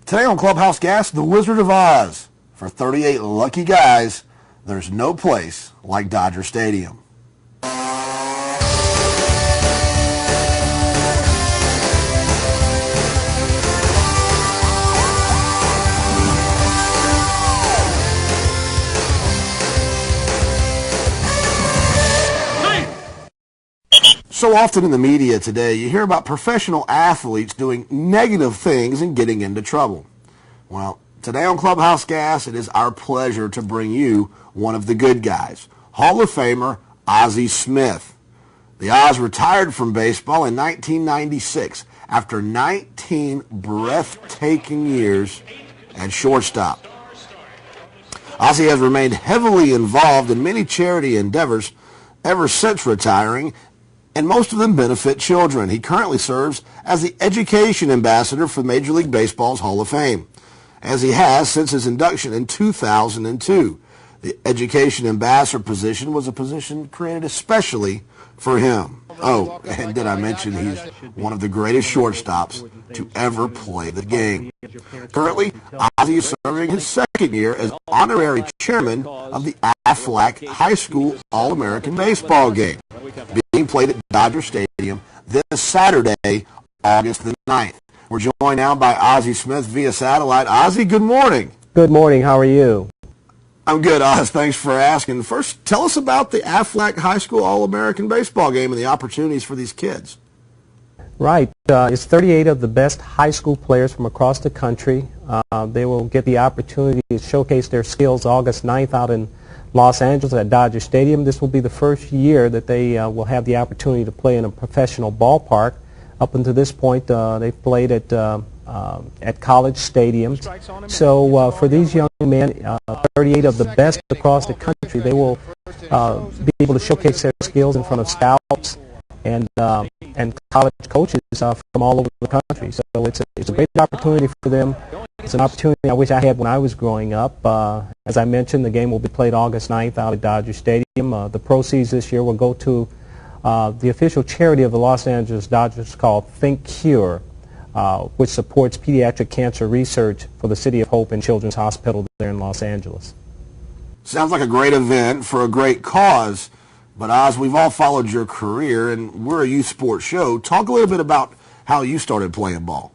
Today on Clubhouse Gas, the Wizard of Oz. For 38 lucky guys, there's no place like Dodger Stadium. So often in the media today, you hear about professional athletes doing negative things and getting into trouble. Well, today on Clubhouse Gas, it is our pleasure to bring you one of the good guys, Hall of Famer Ozzie Smith. The Oz retired from baseball in 1996 after 19 breathtaking years at shortstop. Ozzie has remained heavily involved in many charity endeavors ever since retiring, and most of them benefit children. He currently serves as the education ambassador for Major League Baseball's Hall of Fame, as he has since his induction in 2002. The education ambassador position was a position created especially for him. Oh, and did I mention he's one of the greatest shortstops to ever play the game. Currently, Ozzie is serving his second year as honorary chairman of the Aflac High School All-American Baseball game, being played at Dodger Stadium this Saturday, August the 9th. We're joined now by Ozzie Smith via satellite. Ozzie, good morning. Good morning. How are you? I'm good, Oz. Thanks for asking. First, tell us about the Aflac High School All-American Baseball game and the opportunities for these kids. Right. It's 38 of the best high school players from across the country. They will get the opportunity to showcase their skills August 9th out in Los Angeles at Dodger Stadium. This will be the first year that they will have the opportunity to play in a professional ballpark. Up until this point, they've played at college stadiums. So for these young men, 38 of the best across the country, they will be able to showcase their skills in front of scouts and college coaches from all over the country. So it's a great opportunity for them. It's an opportunity I wish I had when I was growing up. As I mentioned, the game will be played August 9th out at Dodger Stadium. The proceeds this year will go to the official charity of the Los Angeles Dodgers called Think Cure, which supports pediatric cancer research for the City of Hope and Children's Hospital there in Los Angeles. Sounds like a great event for a great cause. But Oz, we've all followed your career, and we're a youth sports show. Talk a little bit about how you started playing ball.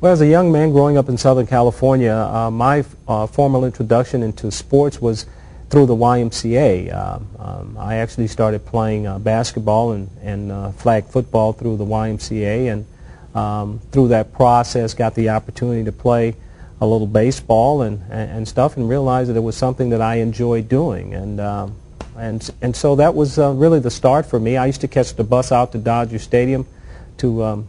Well, as a young man growing up in Southern California, my formal introduction into sports was through the YMCA. I actually started playing basketball and flag football through the YMCA, and through that process got the opportunity to play a little baseball and stuff, and realized that it was something that I enjoyed doing. And so that was really the start for me. I used to catch the bus out to Dodger Stadium to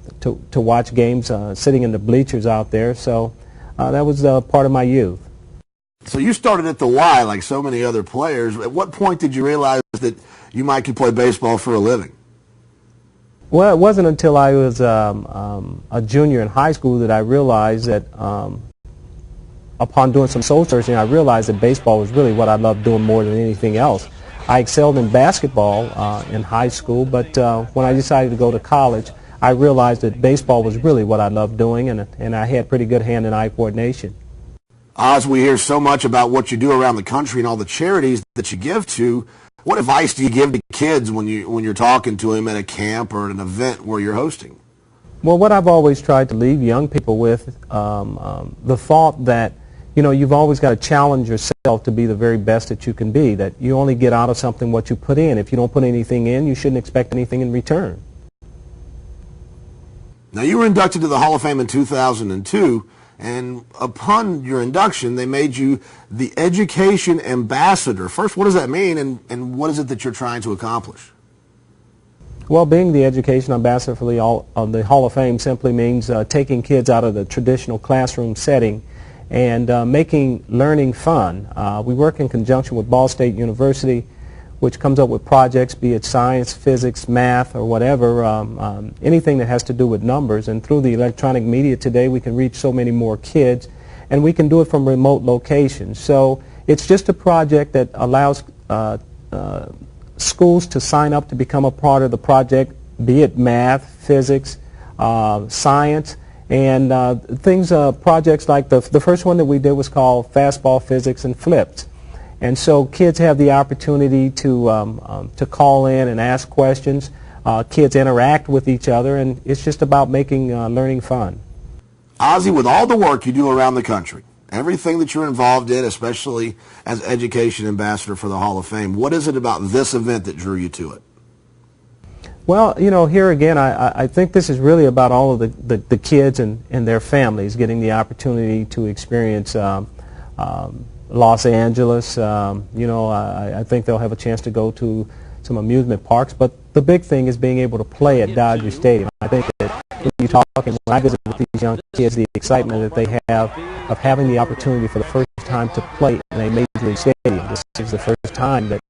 watch games, sitting in the bleachers out there. So that was part of my youth. So you started at the Y like so many other players. At what point did you realize that you might could play baseball for a living? Well, it wasn't until I was a junior in high school that I realized that upon doing some soul searching, I realized that baseball was really what I loved doing more than anything else. I excelled in basketball in high school, but when I decided to go to college, I realized that baseball was really what I loved doing, and I had pretty good hand-and-eye coordination. Oz, we hear so much about what you do around the country and all the charities that you give to. What advice do you give to kids when you're talking to them at a camp or at an event where you're hosting? Well, what I've always tried to leave young people with, the thought that you've always got to challenge yourself to be the very best that you can be, that you only get out of something what you put in. If you don't put anything in, you shouldn't expect anything in return. Now, you were inducted to the Hall of Fame in 2002, and upon your induction, they made you the education ambassador. First, what does that mean, and what is it that you're trying to accomplish? Well, being the education ambassador for the Hall of Fame simply means taking kids out of the traditional classroom setting and making learning fun. We work in conjunction with Ball State University, which comes up with projects, be it science, physics, math, or whatever, anything that has to do with numbers. And through the electronic media today, we can reach so many more kids, and we can do it from remote locations. So it's just a project that allows schools to sign up to become a part of the project, be it math, physics, science, And projects like the first one that we did was called Fastball Physics and Flipped. And so kids have the opportunity to call in and ask questions. Kids interact with each other, and it's just about making learning fun. Ozzie, with all the work you do around the country, everything that you're involved in, especially as education ambassador for the Hall of Fame, what is it about this event that drew you to it? Well, you know, here again, I think this is really about all of the kids and their families getting the opportunity to experience Los Angeles. You know, I think they'll have a chance to go to some amusement parks, but the big thing is being able to play at Dodger Stadium. I think that when you talk and when I visit with these young kids, the excitement that they have of having the opportunity for the first time to play in a Major League Stadium. This is the first time that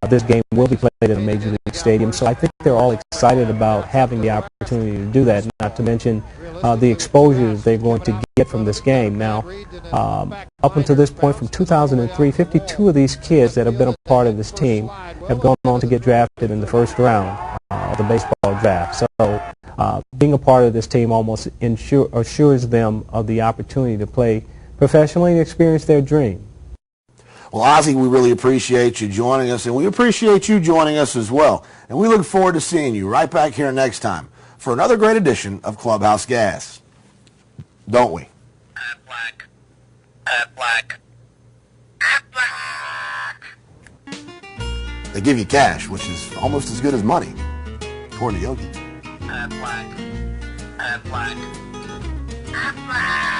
this game will be played at a Major League Stadium, so I think they're all excited about having the opportunity to do that, not to mention the exposure that they're going to get from this game. Now, up until this point, from 2003, 52 of these kids that have been a part of this team have gone on to get drafted in the first round of the baseball draft. So being a part of this team almost assures them of the opportunity to play professionally and experience their dream. Well, Ozzie, we really appreciate you joining us, and we appreciate you joining us as well. And we look forward to seeing you right back here next time for another great edition of Clubhouse Gas. Don't we? Aflac. Aflac. Aflac. They give you cash, which is almost as good as money, according to Yogi. Aflac. Aflac. Aflac.